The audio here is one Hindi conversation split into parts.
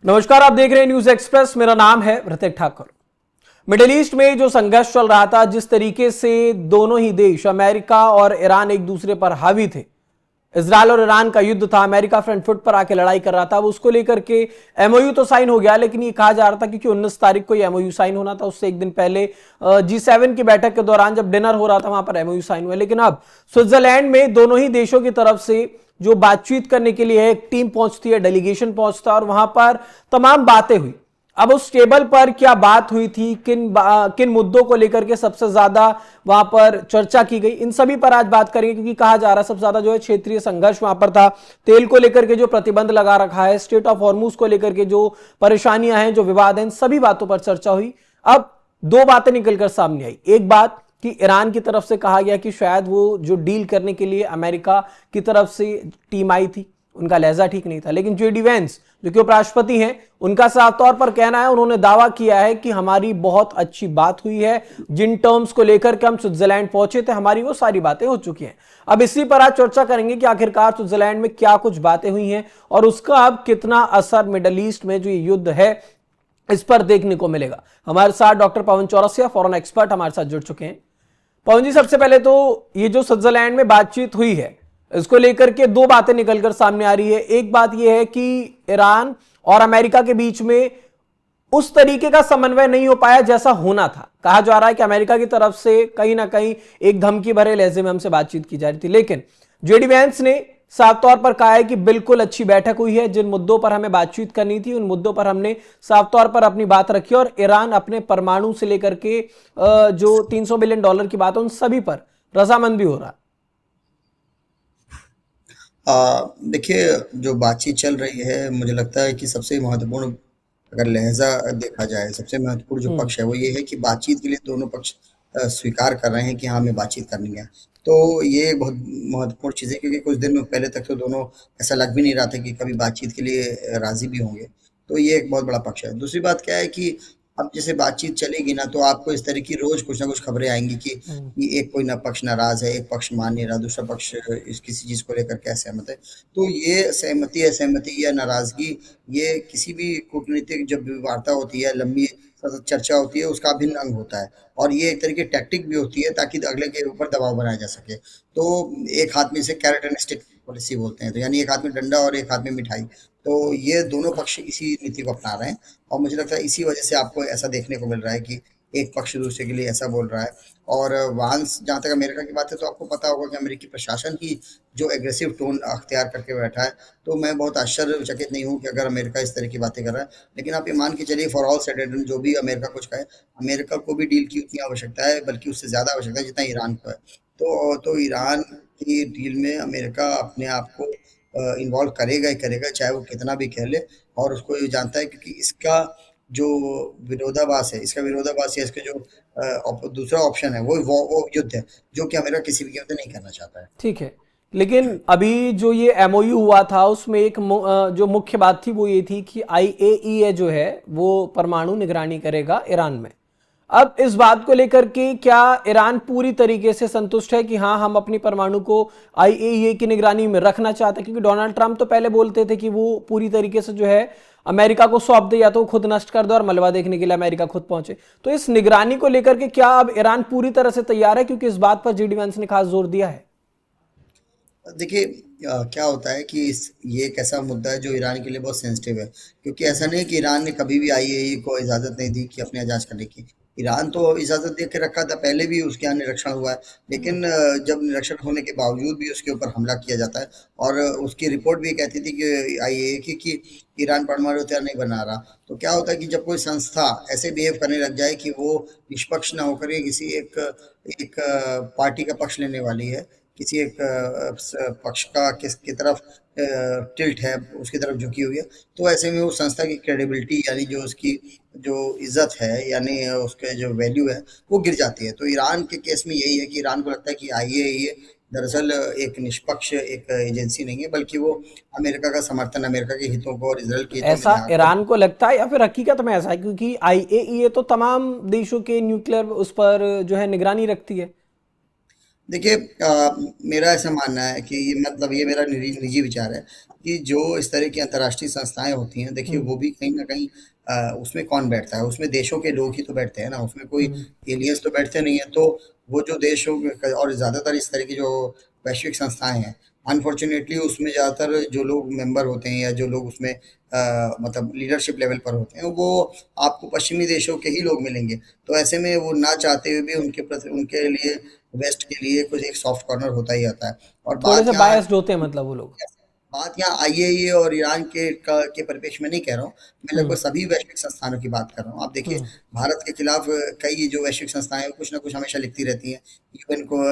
नमस्कार, आप देख रहे हैं न्यूज एक्सप्रेस। मेरा नाम है ऋतिक ठाकुर। मिडिल ईस्ट में जो संघर्ष चल रहा था, जिस तरीके से दोनों ही देश अमेरिका और ईरान एक दूसरे पर हावी थे, इजराइल और ईरान का युद्ध था, अमेरिका फ्रंट फुट पर आके लड़ाई कर रहा था। अब उसको लेकर के एमओयू तो साइन हो गया, लेकिन ये कहा जा रहा था क्योंकि 19 तारीख को ये एमओयू साइन होना था, उससे एक दिन पहले G7 की बैठक के दौरान जब डिनर हो रहा था, वहां पर एमओयू साइन हुआ। लेकिन अब स्विट्जरलैंड में दोनों ही देशों की तरफ से जो बातचीत करने के लिए एक टीम पहुंचती है, डेलीगेशन पहुंचता है और वहां पर तमाम बातें हुई। अब उस टेबल पर क्या बात हुई थी, किन मुद्दों को लेकर के सबसे ज्यादा वहां पर चर्चा की गई, इन सभी पर आज बात करेंगे। क्योंकि कहा जा रहा है सबसे ज्यादा जो है क्षेत्रीय संघर्ष वहां पर था, तेल को लेकर के जो प्रतिबंध लगा रखा है, स्ट्रेट ऑफ हॉर्मुज को लेकर के जो परेशानियां हैं, जो विवाद हैं, इन सभी बातों पर चर्चा हुई। अब दो बातें निकलकर सामने आई। एक बात कि ईरान की तरफ से कहा गया कि शायद वो जो डील करने के लिए अमेरिका की तरफ से टीम आई थी, उनका लहजा ठीक नहीं था। लेकिन जेडी वेंस जो कि उपराष्ट्रपति हैं, उनका साफ तौर पर कहना है, उन्होंने दावा किया है कि हमारी बहुत अच्छी बात हुई है, जिन टर्म्स को लेकर के हम स्विट्जरलैंड पहुंचे थे, हमारी वो सारी बातें हो चुकी हैं। अब इसी पर आज चर्चा करेंगे कि आखिरकार स्विट्जरलैंड में क्या कुछ बातें हुई हैं और उसका अब कितना असर मिडल ईस्ट में जो ये युद्ध है इस पर देखने को मिलेगा। हमारे साथ डॉक्टर पवन चौरसिया, फॉरेन एक्सपर्ट, हमारे साथ जुड़ चुके हैं। पवन जी, सबसे पहले तो ये जो स्विट्जरलैंड में बातचीत हुई है, इसको लेकर के दो बातें निकलकर सामने आ रही है। एक बात यह है कि ईरान और अमेरिका के बीच में उस तरीके का समन्वय नहीं हो पाया जैसा होना था। कहा जा रहा है कि अमेरिका की तरफ से कहीं ना कहीं एक धमकी भरे लहजे में हमसे बातचीत की जा रही थी, लेकिन जेडी वेंस ने साफ तौर पर कहा है कि बिल्कुल अच्छी बैठक हुई है, जिन मुद्दों पर हमें बातचीत करनी थी उन मुद्दों पर हमने साफ तौर पर अपनी बात रखी और ईरान अपने परमाणु से लेकर के जो $300 बिलियन की बात है, उन सभी पर रजामंद भी हो रहा है। देखिए, जो बातचीत चल रही है, मुझे लगता है कि सबसे महत्वपूर्ण अगर लहजा देखा जाए, सबसे महत्वपूर्ण जो हम्म। पक्ष है वो ये है कि बातचीत के लिए दोनों पक्ष स्वीकार कर रहे हैं कि हाँ, हमें बातचीत करनी है। तो ये एक बहुत महत्वपूर्ण चीज़ है, क्योंकि कुछ दिन में पहले तक तो दोनों ऐसा लग भी नहीं रहा था कि कभी बातचीत के लिए राजी भी होंगे। तो ये एक बहुत बड़ा पक्ष है। दूसरी बात क्या है कि अब जैसे बातचीत चलेगी ना, तो आपको इस तरह की रोज कुछ ना कुछ खबरें आएंगी कि एक कोई ना पक्ष नाराज है, एक पक्ष मान नहीं रहा, दूसरा पक्ष इस किसी चीज को लेकर के असहमत है। तो ये सहमति असहमति या नाराजगी, ये किसी भी कूटनीतिक जब भी वार्ता होती है, लंबी सतत चर्चा होती है, उसका अभिन्न अंग होता है। और ये एक तरह की टैक्टिक भी होती है ताकि अगले के ऊपर दबाव बनाया जा सके। तो एक हाथ में इसे कैरेट एंड स्टिक पॉलिसी बोलते हैं, तो यानी एक हाथ में डंडा और एक हाथ में मिठाई। तो ये दोनों पक्ष इसी नीति को अपना रहे हैं। और मुझे लगता है इसी वजह से आपको ऐसा देखने को मिल रहा है कि एक पक्ष दूसरे के लिए ऐसा बोल रहा है। और वहाँ जहाँ तक अमेरिका की बात है, तो आपको पता होगा कि अमेरिकी प्रशासन ही जो एग्रेसिव टोन अख्तियार करके बैठा है। तो मैं बहुत आश्चर्यचकित नहीं हूँ कि अगर अमेरिका इस तरह की बातें कर रहा है। लेकिन आप ये मान के चलिए, for all said and done, जो भी अमेरिका कुछ कहे, अमेरिका को भी डील की उतनी आवश्यकता है, बल्कि उससे ज़्यादा आवश्यकता है जितना ईरान को है। तो ईरान की डील में अमेरिका अपने आप को इन्वॉल्व करेगा ही करेगा, चाहे वो कितना भी कह ले। और उसको ये जानता है, क्योंकि इसका जो विरोधाभास है, इसका विरोधाभास या इसका जो दूसरा ऑप्शन है, वो युद्ध है, जो कि अमेरिका किसी भी कीमत पे नहीं करना चाहता है। ठीक है, लेकिन अभी जो ये एमओयू हुआ था उसमें एक जो मुख्य बात थी वो ये थी कि IAEA जो है वो परमाणु निगरानी करेगा ईरान में। अब इस बात को लेकर के क्या ईरान पूरी तरीके से संतुष्ट है कि हाँ, हम अपनी परमाणु को IAEA की निगरानी में रखना चाहते हैं? क्योंकि डोनाल्ड ट्रंप तो पहले बोलते थे कि वो पूरी तरीके से जो है अमेरिका को सौंप दे, या तो खुद नष्ट कर दे और मलबा देखने के लिए अमेरिका खुद पहुंचे। तो इस निगरानी को लेकर के क्या अब ईरान पूरी तरह से तैयार है? क्योंकि इस बात पर जेडी वेंस ने खास जोर दिया है। देखिए, क्या होता है कि ये एक ऐसा मुद्दा है जो ईरान के लिए बहुत सेंसिटिव है। क्योंकि ऐसा नहीं है कि ईरान ने कभी भी आईएई को इजाज़त नहीं दी कि अपने यहाँ जांच करने की। ईरान तो इजाज़त दे के रखा था, पहले भी उसके यहाँ निरीक्षण हुआ है। लेकिन जब निरीक्षण होने के बावजूद भी उसके ऊपर हमला किया जाता है। और उसकी रिपोर्ट भी कहती थी कि आईएई की कि ईरान परमाणु हथियार नहीं बना रहा। तो क्या होता है कि जब कोई संस्था ऐसे बिहेव करने लग जाए कि वो निष्पक्ष ना होकर के किसी एक एक पार्टी का पक्ष लेने वाली है, किसी एक पक्ष का किसकी तरफ टिल्ट है, उसकी तरफ झुकी हुई है, तो ऐसे में वो संस्था की क्रेडिबिलिटी, यानी जो उसकी जो इज्जत है, यानी उसके जो वैल्यू है, वो गिर जाती है। तो ईरान के केस में यही है कि ईरान को लगता है कि आईएईए दरअसल एक निष्पक्ष एक एजेंसी नहीं है, बल्कि वो अमेरिका का समर्थन, अमेरिका के हितों को और इसराइल के हितों में ऐसा ध्यान रखता है। ईरान को लगता है या फिर हकीकत में ऐसा है? क्योंकि IAEA तो तमाम देशों के न्यूक्लियर उस पर जो है निगरानी रखती है। देखिए मेरा ऐसा मानना है कि ये मतलब ये मेरा निजी विचार है कि जो इस तरह की अंतर्राष्ट्रीय संस्थाएं होती हैं, देखिए हम्म। वो भी कहीं ना कहीं उसमें कौन बैठता है, उसमें देशों के लोग ही तो बैठते हैं ना, उसमें कोई हम्म। एलियंस तो बैठते नहीं है। तो वो जो देशों और ज़्यादातर इस तरह की जो वैश्विक संस्थाएं हैं, अनफॉर्चुनेटली उसमें ज़्यादातर जो लोग मेंबर होते हैं या जो लोग उसमें मतलब लीडरशिप लेवल पर होते हैं, वो आपको पश्चिमी देशों के ही लोग मिलेंगे। तो ऐसे में वो ना चाहते हुए भी उनके प्रति उनके लिए वेस्ट के लिए कुछ एक सॉफ्ट कॉर्नर होता ही आता है। और थोड़े से बायस्ड होते हैं मतलब वो लोग। बात यहाँ आईएईए और ईरान के परिप्रेक्ष्य में नहीं कह रहा हूँ, मैं लगभग हम्म। सभी वैश्विक संस्थानों की बात कर रहा हूँ। आप देखिए हम्म। भारत के खिलाफ कई जो वैश्विक संस्थाएं हैं, कुछ ना कुछ हमेशा लिखती रहती हैं।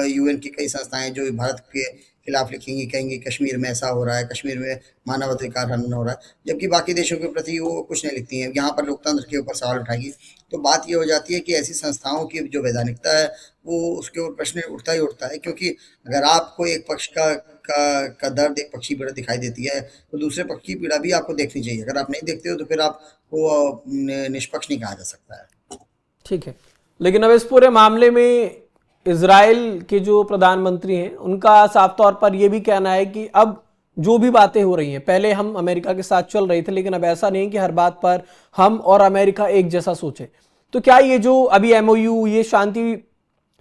यूएन की कई संस्थाएं जो भारत के खिलाफ लिखेंगी, कहेंगी कश्मीर में ऐसा हो रहा है, कश्मीर में मानवाधिकार हनन हो रहा है, जबकि बाकी देशों के प्रति वो कुछ नहीं लिखती हैं, यहाँ पर लोकतंत्र के ऊपर सवाल उठाएंगी। तो बात ये हो जाती है कि ऐसी संस्थाओं की जो वैधानिकता है, वो उसके ऊपर प्रश्न उठता ही उठता है। क्योंकि अगर आपको एक पक्ष का दर्द एक पक्षी पीड़ा दिखाई देती है, तो दूसरे पक्ष की पीड़ा भी आपको देखनी चाहिए। अगर आप नहीं देखते हो तो फिर आपको निष्पक्ष नहीं कहा जा सकता है। ठीक है, लेकिन अब इस पूरे मामले में इजराइल के जो प्रधानमंत्री हैं उनका साफ तौर पर यह भी कहना है कि अब जो भी बातें हो रही हैं, पहले हम अमेरिका के साथ चल रहे थे लेकिन अब ऐसा नहीं कि हर बात पर हम और अमेरिका एक जैसा सोचे। तो क्या ये जो अभी एमओयू, ये शांति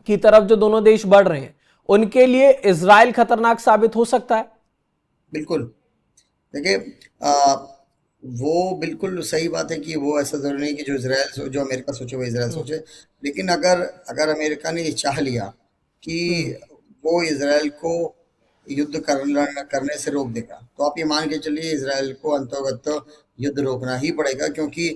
की तरफ जो दोनों देश बढ़ रहे हैं, उनके लिए इजराइल खतरनाक साबित हो सकता है? बिल्कुल। देखिए वो बिल्कुल सही बात है कि वो ऐसा ज़रूरी नहीं कि जो अमेरिका सोचे वो इज़राइल हम्म। सोचे। लेकिन अगर अगर अमेरिका ने ये चाह लिया कि हम्म। वो इज़राइल को युद्ध करने से रोक देगा, तो आप ये मान के चलिए इज़राइल को अंततः युद्ध रोकना ही पड़ेगा। क्योंकि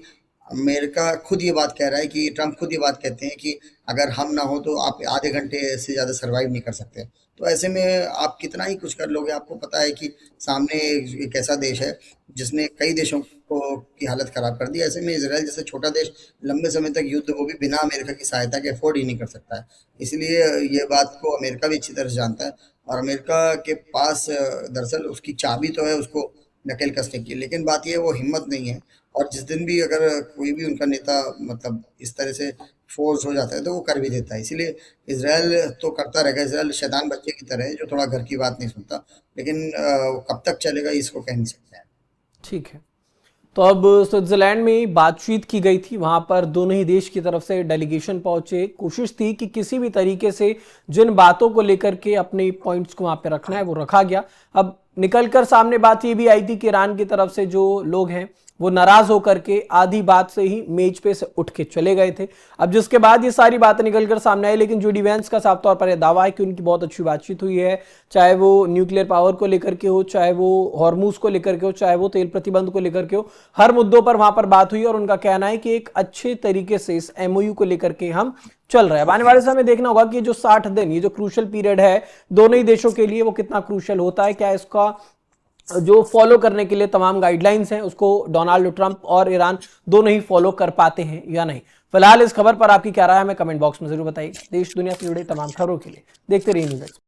अमेरिका खुद ये बात कह रहा है कि ट्रम्प खुद ये बात कहते हैं कि अगर हम ना हो तो आप आधे घंटे से ज़्यादा सर्वाइव नहीं कर सकते। तो ऐसे में आप कितना ही कुछ कर लोगे। आपको पता है कि सामने एक ऐसा देश है जिसने कई देशों को की हालत खराब कर दी। ऐसे में इजराइल जैसे छोटा देश लंबे समय तक युद्ध, वो भी बिना अमेरिका की सहायता के, अफोर्ड ही नहीं कर सकता है। इसलिए ये बात को अमेरिका भी अच्छी तरह से जानता है। और अमेरिका के पास दरअसल उसकी चाबी तो है उसको नकेल कसने की, लेकिन बात ये है वो हिम्मत नहीं है। और जिस दिन भी अगर कोई भी उनका नेता मतलब इस तरह से फोर्स हो जाता है तो वो कर भी देता है। इसीलिए इजराइल तो करता रहेगा। इजराइल शैतान बच्चे की तरह है जो थोड़ा घर की बात नहीं सुनता। लेकिन वो कब तक चलेगा इसको कह नहीं सकते हैं। ठीक है, तो अब स्विट्जरलैंड में बातचीत की गई थी, वहां पर दोनों ही देश की तरफ से डेलीगेशन पहुंचे। कोशिश थी कि किसी भी तरीके से जिन बातों को लेकर के अपने पॉइंट्स को वहां पे रखना है वो रखा गया। अब निकलकर सामने बात ये भी आई थी कि ईरान की तरफ से जो लोग हैं वो नाराज होकर के आधी बात से ही मेज पे से उठ के चले गए थे। अब जिसके बाद ये सारी बातें निकलकर सामने आई, लेकिन जोडी वैंस का साफ तौर पर यह दावा है कि उनकी बहुत अच्छी बातचीत हुई है, चाहे वो न्यूक्लियर पावर को लेकर के हो, चाहे वो हॉर्मूज को लेकर के हो, चाहे वो तेल प्रतिबंध को लेकर के हो, हर मुद्दों पर वहां पर बात हुई। और उनका कहना है कि एक अच्छे तरीके से इस एमओयू को लेकर के हम चल रहे हैं। अब आने वाले समय देखना होगा कि जो 60 दिन, ये जो क्रूशल पीरियड है दोनों ही देशों के लिए, वो कितना क्रूशल होता है। क्या इसका जो फॉलो करने के लिए तमाम गाइडलाइंस हैं उसको डोनाल्ड ट्रंप और ईरान दोनों ही फॉलो कर पाते हैं या नहीं। फिलहाल इस खबर पर आपकी क्या राय है, हमें कमेंट बॉक्स में जरूर बताइए। देश दुनिया से जुड़े तमाम खबरों के लिए देखते रहिए न्यूज़ एक्सप्रेस।